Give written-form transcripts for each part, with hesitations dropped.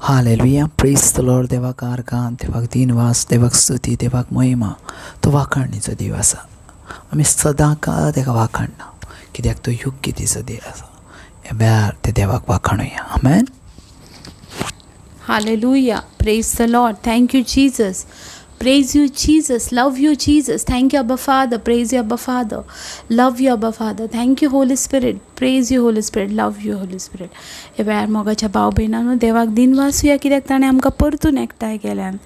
Hallelujah, praise the Lord. देवाक argon, देवाक दिनवास, देवाक स्तुती, देवाक महिमा. तो वाखाणणीचो देव आसा. आमी सदां काळ तेका वाखाणना, कित्याक तो योग्य तिचो देव आसा. ह्या वेळार ते देवाक वाखाणुया. आमेन. Hallelujah. Praise the Lord. Thank you, Jesus. Praise you, Jesus. Love you, Jesus. Thank you, Abba Father. Praise you, Abba Father. Love you, Abba Father. Thank you, Holy Spirit. Praise you, Holy Spirit. Love you, Holy Spirit. हे वेळार मोगाच्या भाव भयणांनो, देवाक दिन वासुया, कित्याक ताणें आमकां परतून एकठांय केल्यान.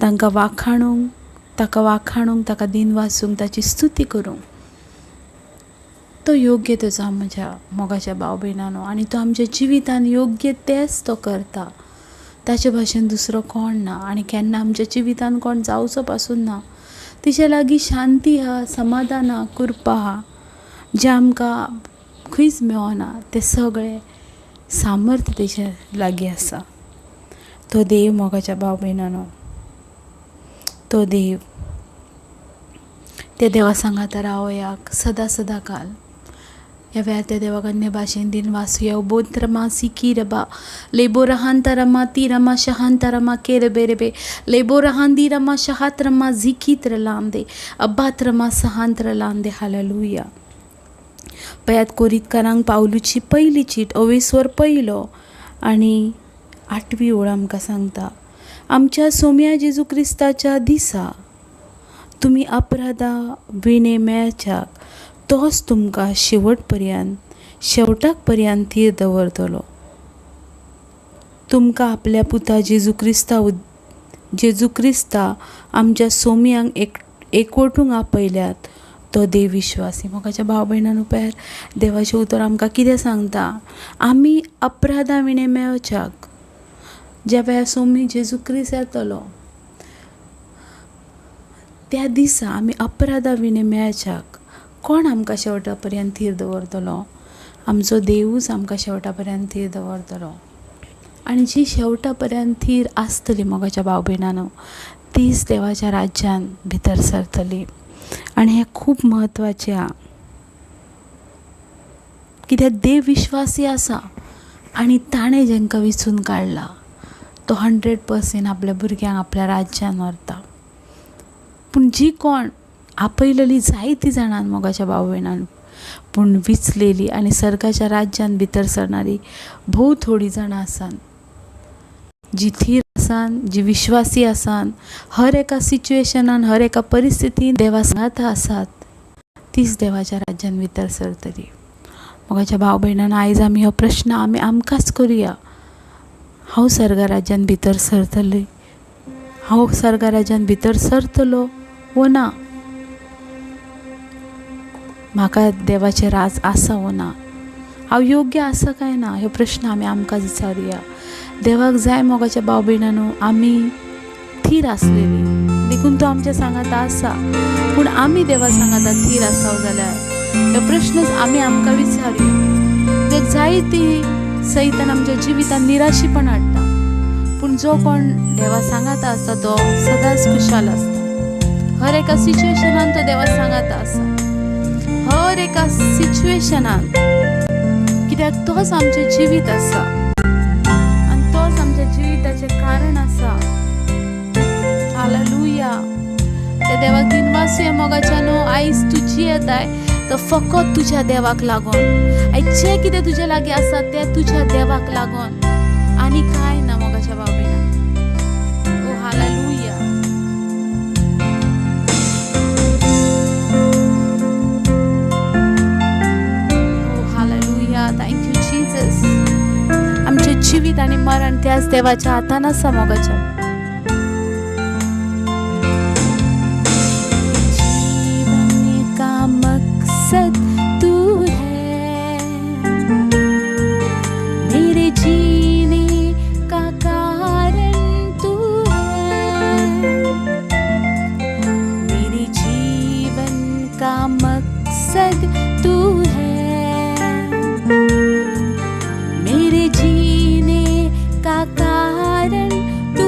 तांकां वाखाणूंक, ताका दिन वासूंक, ताची स्तुती करूंक. तो योग्य तेचो म्हज्या मोगाच्या भाव भयणांनो, आनी तो आमच्या जिवितान योग्य तेच तो करता. ताचे भाशेन दुसरो कोण ना, आनी केन्ना आमच्या जिवितान कोण जावचो पासून ना. तिचे लागीं शांती हा, समाधान हा, कृपा हा, जे आमकां खंयच मेळना. ते सगळे सामर्थ्य तेचे लागीं आसा. तो देव मोगाच्या भाव भयणांनो, तो देव, त्या देवा सांगात रावयाक सदां काल. ह्या वेळार त्या देवाक अन्य भाशेन दिन वासुया. बोत्रमा सिकीरबा लेबोरहांतरमा तीरमा शहांतरमा केरबेरबे लेबोरहांदिरमा शहात्रमा झिकीत्र लांदे अब्बात्रमा सहांत्र लांदे. हालेलुया. पयात कोरीतकारांक पावलुची पहिली चीट 21 आनी 8 ओळ आमकां सांगता, आमच्या सोम्या जेजू क्रिस्ताच्या दिसा तुमी अपराधा विणे मेळच्याक तोच तुमकां शेवटाक पर्यंत थीर दवरतलो. तुमकां आपल्या पुता जेजू क्रिस्ता आमच्या सोम्यांक एकवटूंक आपयल्यात तो देव विश्वासी. मोगाच्या भाव भयणांनो, पळय देवाचें उतर आमकां कितें सांगता. आमी अपराधा विणे मेळच्याक ज्या वेळार सोमी जेजू क्रिस्त येतलो त्या दिसा आमी अपराधा विणे मेळच्याक कोण आमकां शेवटा पर्यंत थीर दवरतलो. आमचो देवूच आमकां शेवटा पर्यंत थीर दवरतलो. आनी जी शेवटा पर्यंत थीर आसतली मोगाच्या भाव भयणांनो, तीच देवाच्या राज्यान भितर सरतली. आनी हें खूब म्हत्वाचें हा, कित्याक देव विश्वासी आसा आनी ताणें जेंकां विचून काडला तो 100% आपल्या भुरग्यांक आपल्या राज्यान व्हरता. पूण जी कोण आपयलेली जायतीं जाणां मोगाच्या भाव भयणांनो, पूण विचलेली आनी सर्गाच्या राज्यान भितर सरणारी भोव थोडीं जाणां आसात. जी थीर आसान, जी विश्वासी आसान, हर एका सिच्युएशनान, हर एका परिस्थितीन देवा सांगाता आसात, तीच देवाच्या राज्यान भितर सरतली. मोगाच्या भाव भयणांनो, आयज आमी हो प्रश्न आमकांच करुया. हांव सर्गा राज्यान भितर सरतली, हांव सर्गा राज्यान भितर सरतलो वो ना. म्हाका देवाचें राज आसा वो ना, हांव योग्य आसा काय ना, हो प्रश्न आमी आमकांच विचारुया. देवाक जाय मोगाच्या भाव भयणांनो, आमी थीर आसलेली, देखून तो आमच्या सांगाता आसा. पूण आमी देवा सांगाता थीर आसाव जाल्यार हो प्रश्न आमी आमकां विचारुया. देख जायती सैतान आमच्या जिवितान निराशीपण हाडटा, पूण जो कोण देवा सांगाता आसता तो सदांच खुशाल आसता. हर एका सिच्युएशनान तो देवा सांगाता आसा, हर एका सिच्युएशनान, कित्याक तोच आमचें जिवीत आसा आनी तोच आमच्या जिविताचें कारण आसा. हालेलुया. त्या देवाक दिन वासुया मोगाच्यानो. आयज तुजी येताय तो फकत तुज्या देवाक लागून. आयज जें कितें तुजे लागीं आसा तें तुज्या देवाक लागून, आनी कांय ना मोगाच्या भाव भयणांनो. ओ हालेलुया. Thank you Jesus. आमचे जिवीत आनी मरण त्याच देवाच्या हातान आसा मोगाच्या. जीवन का मकसद तू है, मेरे जीने का कारण तू है, मेरे जीवन का मकसद तू है, मेरे जीने का कारण तू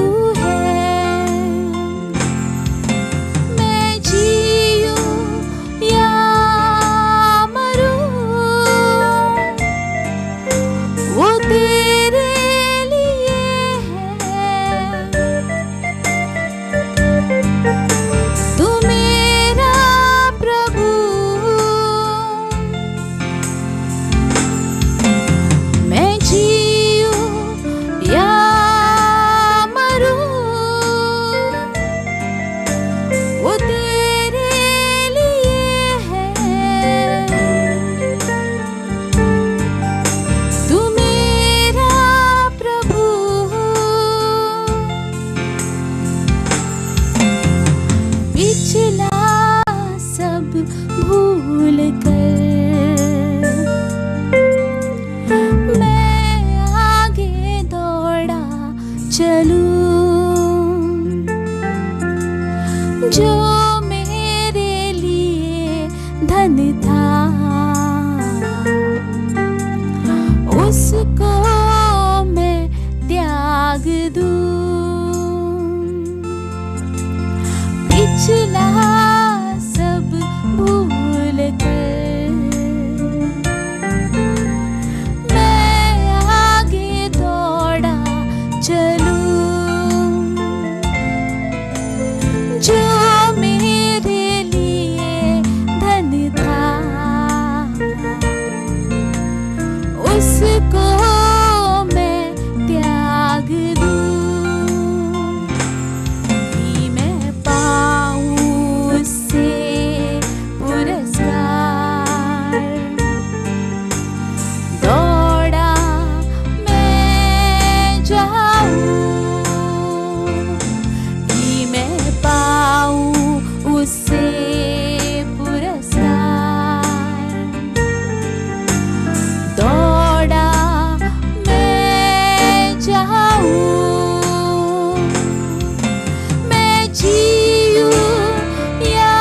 चलूं, जो मेरे लिए धन था उसको मैं त्याग दूं, पिछला सब भूल कर मैं आगे दौड़ा चलूं, जो मेरे लिए धन था उसको मैं त्याग दूं, कि मैं पाऊं उससे पुरस्कार। दौड़ा मैं जाऊं, कि मैं पाऊं उससे पुरस्कार। दौड़ा मैं जाऊं, मैं जीऊं या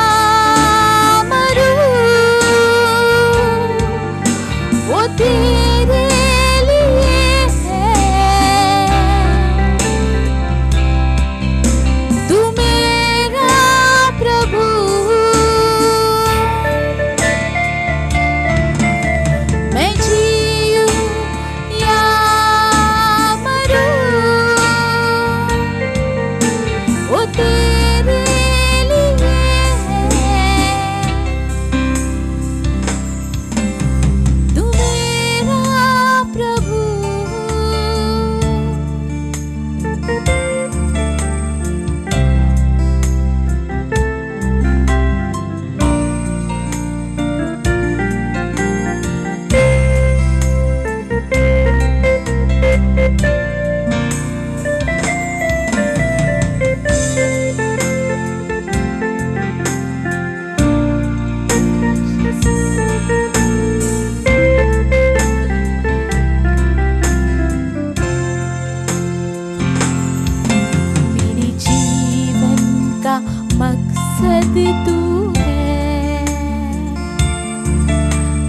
मरूं, वो तेरे लिए है। तू मेरा प्रभु, मैं जीऊं या मरूं, वो तेरे लिए है। तू मेरा प्रभु, मेरे जीवन का मकसद तू है,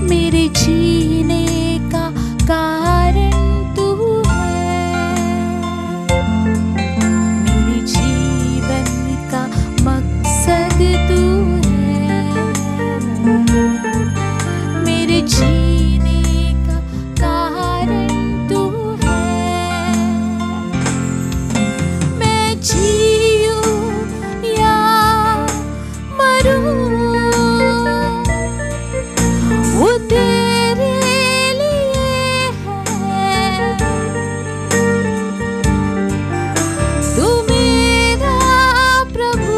मेरे जीने का कारण तू है, मेरे जीवन का मकसद तू है, मेरे जीने का कारण तू है। मैं जीऊं या मरूं, वो तेरे लिए है। तू मेरा प्रभु,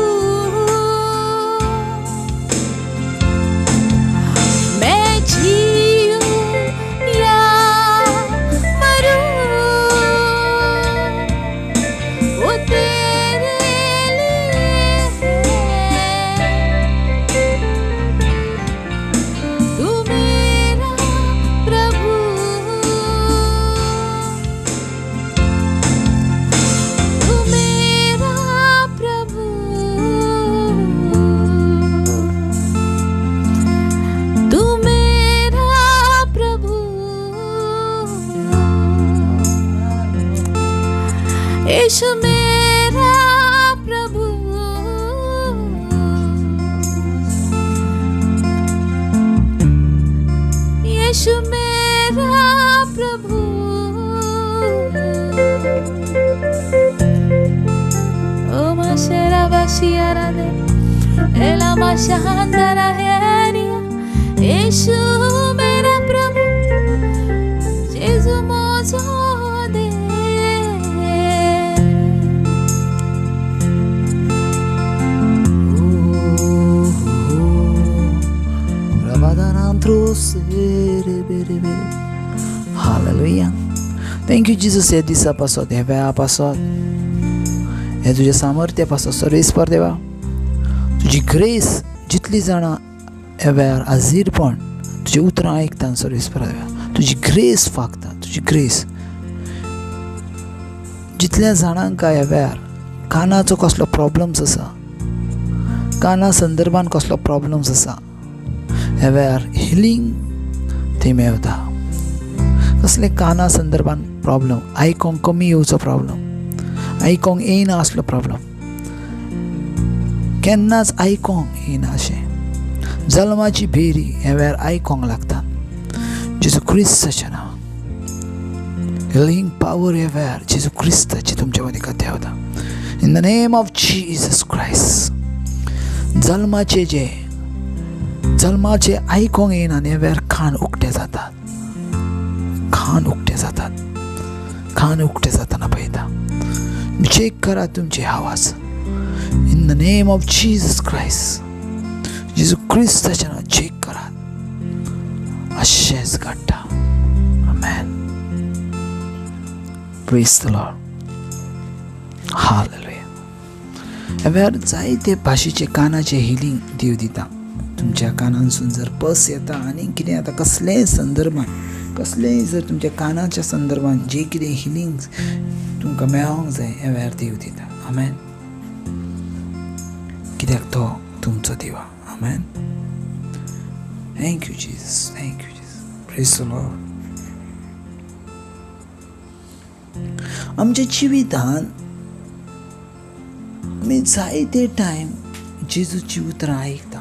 मैं जीऊं या मरूं, वो तेरे लिए है। तू मेरा प्रभु, तू मेरा प्रभु, तू मेरा प्रभु। यीशु मेरा प्रभु, यीशु मेरा प्रभु। ओ मशरा बशियारा दे एला मशहांदरा हेरिया। यीशु मेरा प्रभु, जेसु मोजो दे। Hallelujah. Thank you Jesus या दिवसापासून ह्या वेळापासून हे तुझ्या सामर्थ्यापासून सर्वेस्पर देवा तुझी ग्रेस जितली जाणां ह्या वेळार हाजीरपण तुजी उतरां आयकता सर्वेस्पर देवा तुझी ग्रेस फाकता तुझी ग्रेस जितल्या जाणांक ह्या वेळार कानाचो कसलो प्रॉब्लम्स आसा, काना संदर्भान कसलो प्रॉब्लम्स आसा, ह्या वेळार हिलींग थंय मेवता. कसले काना संदर्भान प्रॉब्लम, आयकोंक कमी येवचो प्रॉब्लम, आयकोंक येयना असलो प्रॉब्लम, केन्नाच आयकोंक येयना अशें, जल्माची भेरी ह्या वेळार आयकोंक लागता. जेजू क्रिस्ताचें नांव, हिलींग पावर ह्या वेळार जेजू क्रिस्ताची तुमच्या मदीं देवता. In the name of Jesus Christ. जल्माचे आयकोंक येयना आनी ह्या वेळार कान उक्ते जातात, कान उक्ते जाताना पळयता. चेक करा तुमचे आवाज. In the name of Jesus Christ, Jezu क्रिस्ताचें नांव चेक करात. अशेंच घडटा. Amen. Praise the lord. Hallelujah. ह्या वेळार जायते भाशेचे कानाचे हिलींग देव दिता. तुमच्या कानांसून जर पस येता आनी कितें आता कसलेय संदर्भान, कसलेय जर तुमच्या कानाच्या संदर्भान जे कितें हिलींग तुमकां मेळोंक जाय ह्या वेळार देव दिता. आमेन. कित्याक तो तुमचो देव. Amen. Thank you Jesus. Thank you Jesus. Praise the lord. आमच्या जिवितान आमी जायते टायम जेजूची उतरां आयकता,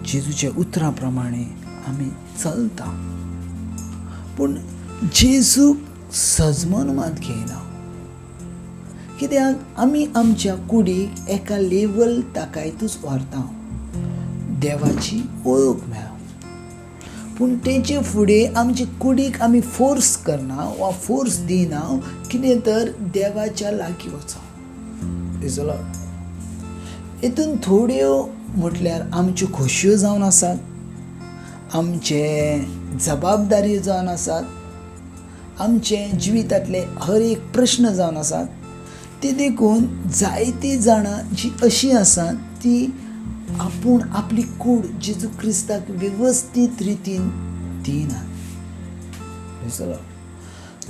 जेजूच्या उतरां प्रमाणे आमी चलता, पूण जेजूक सजमोन मात घेयना. कित्याक आमी आमच्या कुडीक एका लेवल ताकायतूच व्हरता देवाची वळख मेळोवंक. पूण तेचे फुडें आमचे कुडीक आमी फोर्स करना वा फोर्स दिना कितें तर देवाच्या लागीं वचोंक. हितून थोड्यो म्हटल्यार आमच्यो खोशयो जावन आसात, आमचे जबाबदारी जावन आसात, आमचे जिवितांतले हर एक प्रश्न जावन आसात. ते देखून जायतीं जाणां जीं अशीं आसात ती आपूण आपली कूड जेजू क्रिस्ताक वेवस्थीत रितीन दिनात.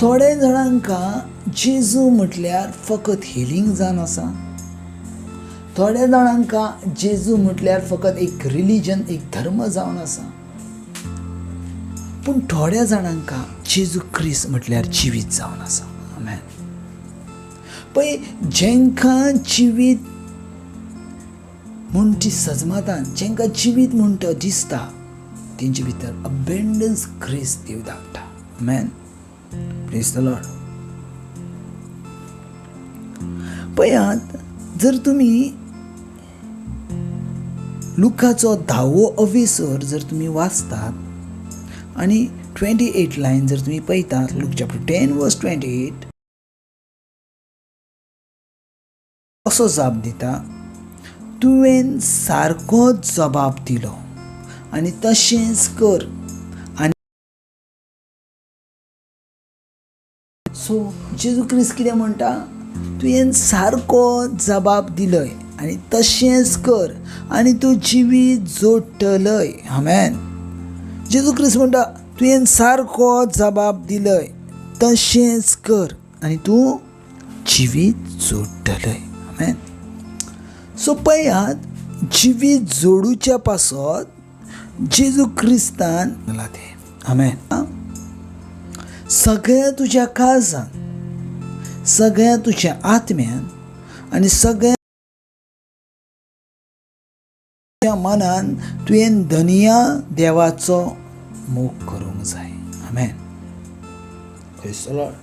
थोड्या जाणांका जेजू म्हटल्यार फकत हिलींग जावन आसा. थोड्या जाणांका जेजू म्हटल्यार फकत एक रिलीजन, एक धर्म जावन आसा. पूण थोड्या जाणांका जेजू क्रिस्त म्हटल्यार जिवीत जावन आसा. आमेन. पळय, जेंकां जिवीत म्हूण ती सजमातात, जेंकां जिवीत म्हूण तो दिसता, तेंचे भितर अबेंडन्स क्रिस्त देव धाडटा. आमेन. Praise the lord. पळयात, जर तुमी लुकाचो 10वो अवेसर जर तुमी वाचतात आनी 28 लायन जर तुमी पळयतात, लूक चॅप्टर 10 वर्स 28, असो जाप दिता, तुवें सारकोच जबाब दिलो आनी तशेंच कर. आनी सो जेजू क्रिस्त कितें म्हणटा, तुवें सारको जबाब दिलय आनी तशेंच कर आनी तूं जिवीत जोडटलय. आमेन. जेजू क्रिस्त म्हणटा, तुवें सारको जबाब दिलय, तशेंच कर आनी तूं जिवीत जोडटलय. आमेन. सो पळयात, जिवीत जोडूच्या पासत जेजू क्रिस्तान दिला ते. आमेन. सगळ्या तुज्या काळजान, सगळ्या तुज्या आत्म्यान आनी सगळ्या मनान तुवें धनिया देवाचो मोग करूंक जाय. आमेन. Praise the lord.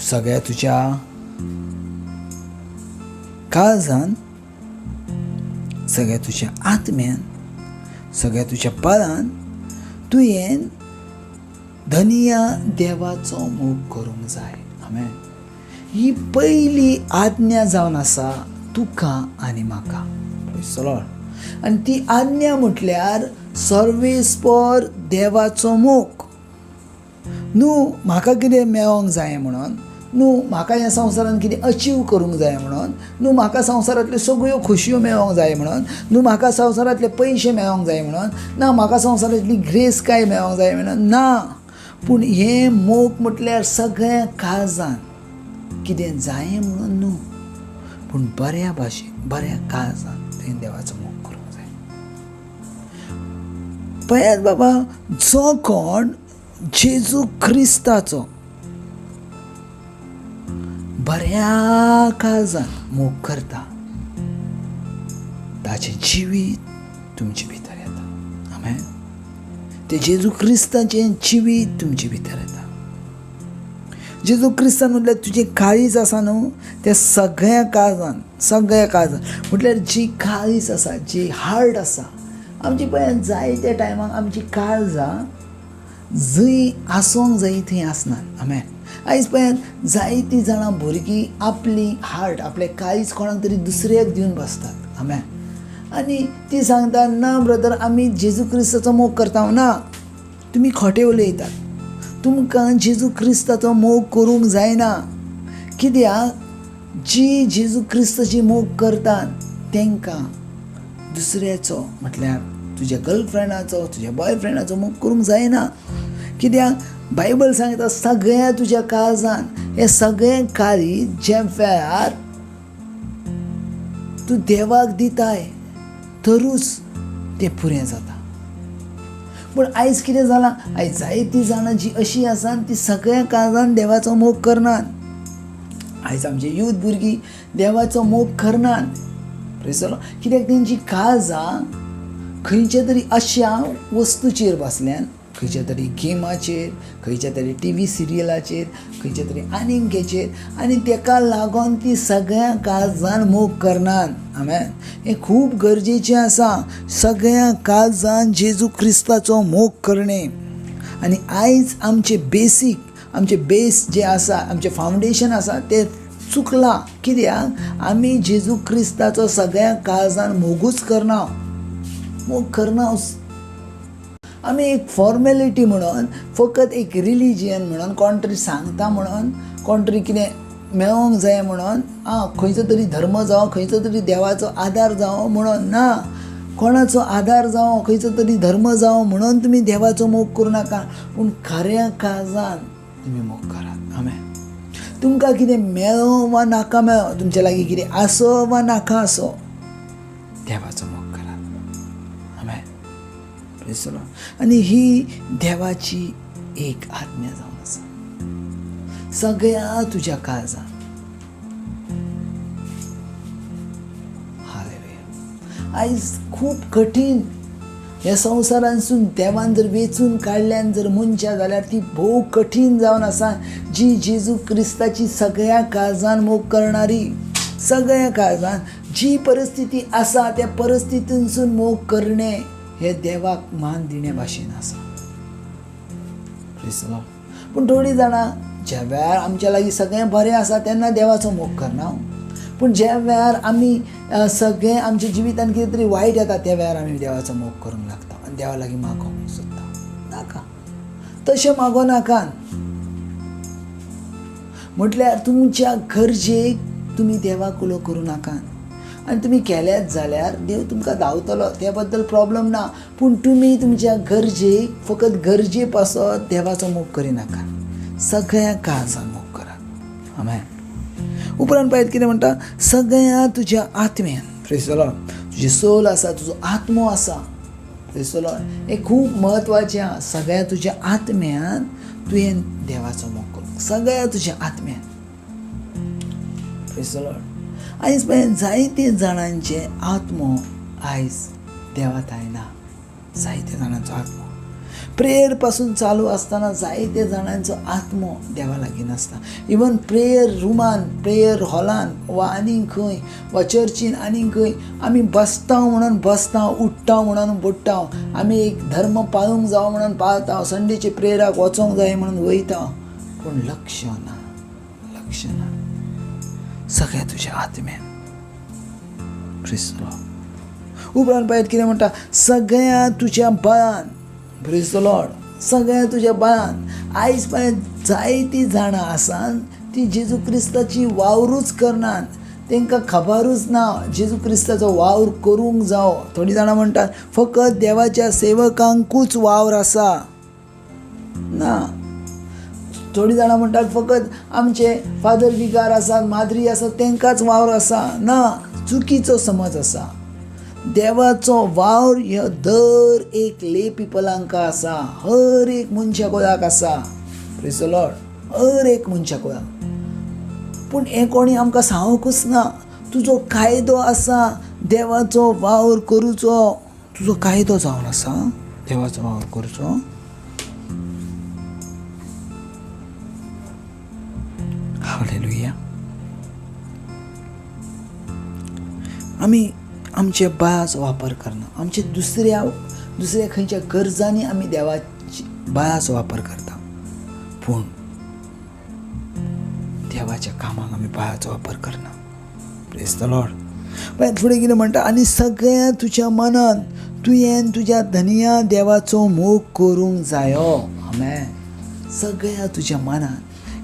सगळ्या तुज्या काळजान, सगळ्या तुज्या आत्म्यान, सगळ्या तुज्या बळान तुवें धनिया देवाचो मोग करूंक जाय. आमेन. ही पयली आज्ञा जावन आसा तुका आनी म्हाका. Praise the lord. आनी ती आज्ञा म्हटल्यार सर्वेस्पर देवाचो मोग. न्हू म्हाका कितें मेळोंक जाय म्हणून, न्हू म्हाका ह्या संवसारान कितें अचीव करूंक जाय म्हणून, न्हू म्हाका संवसारांतल्यो सगळ्यो खोशयो मेळोंक जाय म्हणून, न्हू म्हाका संवसारांतले पयशे मेळोंक जाय म्हणून, ना म्हाका संवसारांतली ग्रेस काय मेळोंक जाय म्हणून, ना. पूण हें मोग म्हटल्यार सगळ्या काळजान कितें जायें म्हणून न्हू, पूण बऱ्या भाशेन बऱ्या काळजान तुवें देवाचो मोग करूंक जाय. पळयात बाबा, जो कोण जेजू क्रिस्ताचो बऱ्या काळजान मोग करता, ताचें जिवीत तुमचे भितर येता. आमेन. ते जेजू क्रिस्ताचें जिवीत तुमचे भितर येता. जेजू क्रिस्तान म्हटल्यार तुजें काळीज आसा न्हू, तें सगळ्या काळजान म्हटल्यार जी काळीज आसा, जी हार्ट आसा आमची, पळयात जायत्या टायमाक आमची काळजां जंय आसूंक जायी थंय आसनात. आमेन. आयज पळयात जायतीं जाणां भुरगीं आपली हार्ट, आपलें काळीज कोणाक तरी दुसऱ्याक दिवन बसतात. आमेन. आनी ती सांगता, ना ब्रदर, आमी जेजू क्रिस्ताचो मोग करता. ना, तुमी खोटें उलयतात. तुमकां जेजू क्रिस्ताचो मोग करूंक जायना. कित्याक जी जेजू क्रिस्ताची मोग करतात तांकां दुसऱ्याचो म्हटल्यार तुज्या गर्लफ्रेंडाचो, तुज्या बॉयफ्रेंडाचो मोग करूंक जायना. कित्याक बायबल सांगता सगळ्या तुज्या काळजान हें सगळें काळीज जे वेळार तूं देवाक दिताय तरूच तें पुरें जाता. पूण आयज कितें जालां, आयज जायतीं जाणां जीं अशीं आसात तीं सगळ्या काळजान देवाचो मोग करनात. आयज आमचे यूथ भुरगीं देवाचो मोग करनात. कित्याक तेंची काळजां खंयच्या तरी अशा वस्तूचेर बसल्यान, खंयच्या तरी गेमाचेर, खंयच्या तरी टीव्ही सिरियलाचेर, खंयच्या तरी आनीक हेचेर, आनी ताका लागून ती सगळ्या काळजान मोग करनात. आमेन. हें खूब गरजेचें आसा, सगळ्या काळजान जेजू क्रिस्ताचो मोग करणे. आनी आयज आमचे बेस जे आसा, आमचें फावंडेशन आसा तें चुकलां. कित्याक आमी जेजू क्रिस्ताचो सगळ्या काळजान मोगूच करना. आमी एक फॉर्मेलिटी म्हणून, फकत एक रिलिजियन म्हणून, कोण तरी सांगता म्हणून, कोण तरी कितें मेळोंक जाय म्हणून, खंयचो तरी धर्म जावं, खंयचो तरी देवाचो आदार जावं म्हणून, ना, कोणाचो आदार जावं, खंयचो तरी धर्म जावं म्हणून तुमी देवाचो मोग करूं नाका, पूण खऱ्या काळजान तुमी मोग करात. आमेन. तुमकां कितें मेळो वा नाका मेळो, तुमचे लागीं कितें आसो वा नाका आसो, देवाचो मोग करात. आमेन. Praise the lord. आनी ही देवाची एक आज्ञा जावन आसा सगळ्या तुज्या काळजान. हालेलुया. आयज खूब कठीण ह्या संवसारांसून देवान जर वेचून काडल्यान जर मनशां जाल्यार ती भोव कठीण जावन आसा, जी जेजू क्रिस्ताची सगळ्या काळजान मोग करणारी. सगळ्या काळजान जी परिस्थिती आसा त्या परिस्थितींसून मोग करणे हे देवाक मान दिण्या भाशेन आसा. Praise the Lord. पूण थोडीं जाणां ज्या वेळार आमच्या लागीं सगळें बरें आसा तेन्ना देवाचो मोग करना. पूण ज्या वेळार आमी सगळें आमच्या जिवितान कितें तरी वायट येता त्या वेळार आमी देवाचो मोग करूंक लागता आनी देवा लागीं मागोवंक सोदता. नाका, तशें मागो नाकान. म्हटल्यार तुमच्या गरजेक तुमी देवाक उलो करूं नाकान. आनी तुमी केल्यात जाल्यार देव तुमकां धांवतलो, त्या बद्दल प्रॉब्लम ना. पूण तुमी तुमच्या गरजेक फकत गरजे पासत देवाचो मोग करिनाका. सगळ्या काळजान मोग करात. आमेन. उपरांत पळयत कितें म्हणटा, सगळ्या तुज्या आत्म्यान. Praise the lord. तुजी सोल आसा, तुजो आत्मो आसा. Praise the lord. हें खूब म्हत्वाचें आसा. सगळ्या तुज्या आत्म्यान तुवें देवाचो मोग करूंक, सगळ्या तुज्या आत्म्यान. Praise the Lord. आयज पळय जायते जाणांचे आत्मो आयज देवात आयना. जायते जाणांचो आत्मो प्रेयर पासून चालू आसतना जायते जाणांचो आत्मो देवा लागीं नासता. इवन प्रेयर रुमान, प्रेयर हॉलान वा आनीक खंय वा चर्चीन आनीक खंय आमी बसता म्हणून बसता, उठ्ठा म्हणून बुडटा, आमी एक धर्म पाळूंक जावो म्हणून पाळटा, संडेचे प्रेयराक वचोंक जाय म्हणून वयता, पूण लक्ष ना. सगळ्या तुज्या आत्म्यान. Praise the Lord. उपरांत पळयत कितें म्हणटा, सगळ्या तुज्या बळान. Praise the lord. सगळ्या तुज्या बळान. आयज पळयत जायतीं जाणां आसात ती जेजू क्रिस्ताची वावरूच करनात. तांकां खबरूच ना जेजू क्रिस्ताचो वावर करूंक जावो. थोडीं जाणां म्हणटात फकत देवाच्या सेवकांकूच वावर आसा. ना, थोडीं जाणां म्हणटात फकत आमचे फादर विकार आसात, माद्री आसात तांकांच वावर आसा. ना, चुकीचो समज आसा. देवाचो वावर ह्यो दर एक ले पिपलांक आसा, हर एक मनशा कोळाक आसा. Praise the Lord. हर एक मनशा कोळाक. पूण हें कोणी आमकां सांगूंकच ना. तुजो कायदो आसा देवाचो वावर करूचो. तुजो कायदो जावन आसा देवाचो वावर करूचो. हालेलुया. आमी आमच्या बळाचो वापर करना. आमचे दुसऱ्या खंयच्या गरजांनी आमी देवाची बळाचो वापर करता, पूण देवाच्या कामाक आमी बळाचो वापर करना. Praise the Lord. पण फुडें कितें म्हणटा, आनी सगळ्या तुज्या मनान तुवें तुज्या धन्या देवाचो मोग करूंक जायो. आमेन. सगळ्या तुज्या मनान.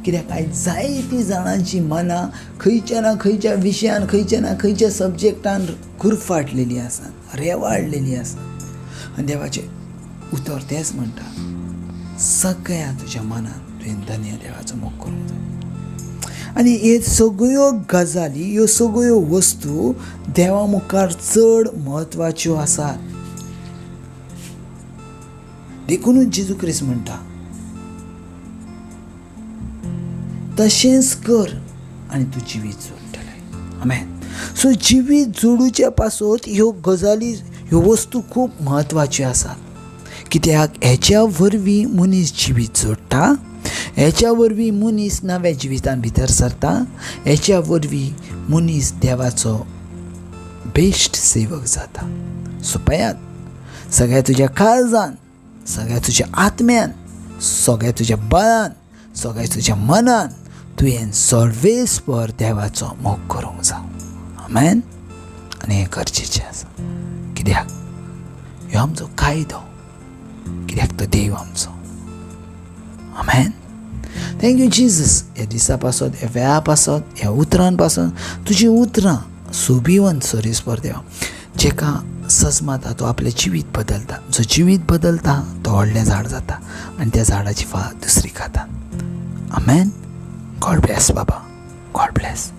कित्याक आयज जायतीं जाणांची मनां खंयच्या ना खंयच्या विशयान, खंयच्या ना खंयच्या सब्जेक्टान गुरफाटलेलीं आसात, रेवाडलेलीं आसात. आनी देवाचें उतर तेंच म्हणटा, सगळ्या तुज्या मनान तुवें धन्य देवाचो मोग करूंक जाय. आनी हे सगळ्यो गजाली, ह्यो सगळ्यो वस्तू देवा मुखार चड म्हत्वाच्यो आसात. देखूनच जेजू क्रिस्त म्हणटा तशेंच कर आनी तूं जिवीत जोडटलें. आमेन. सो जिवीत जोडूच्या पासत ह्यो गजाली, ह्यो वस्तू खूब म्हत्वाच्यो आसात. कित्याक हेच्या वरवीं मनीस जिवीत जोडटा, हेच्या वरवीं मनीस नव्या जिवितान भितर सरता, हेच्या वरवीं मनीस देवाचो बेश्ट सेवक जाता. सो पळयात, सगळ्या तुज्या काळजान, सगळ्या तुज्या आत्म्यान, सगळ्या तुज्या बळान, सगळ्या तुज्या मनान तुवें सर्वेस्पर देवाचो मोग करूंक जाय. आमेन. आनी हें गरजेचें आसा. कित्याक ह्यो आमचो कायदो, कित्याक तो देव आमचो. आमेन. Thank you Jesus. ह्या दिसा पासत, ह्या वेळा पासत, ह्या उतरां पासून तुजीं उतरां सोबिवंत सर्वेस्पर देवा, जेका सजमाता तो आपलें जिवीत बदलता. जो जिवीत बदलता तो व्हडलें झाड जाता आनी त्या झाडाची फळां दुसरी खातात. आमेन. गॉड ब्लेस बाबा. God bless.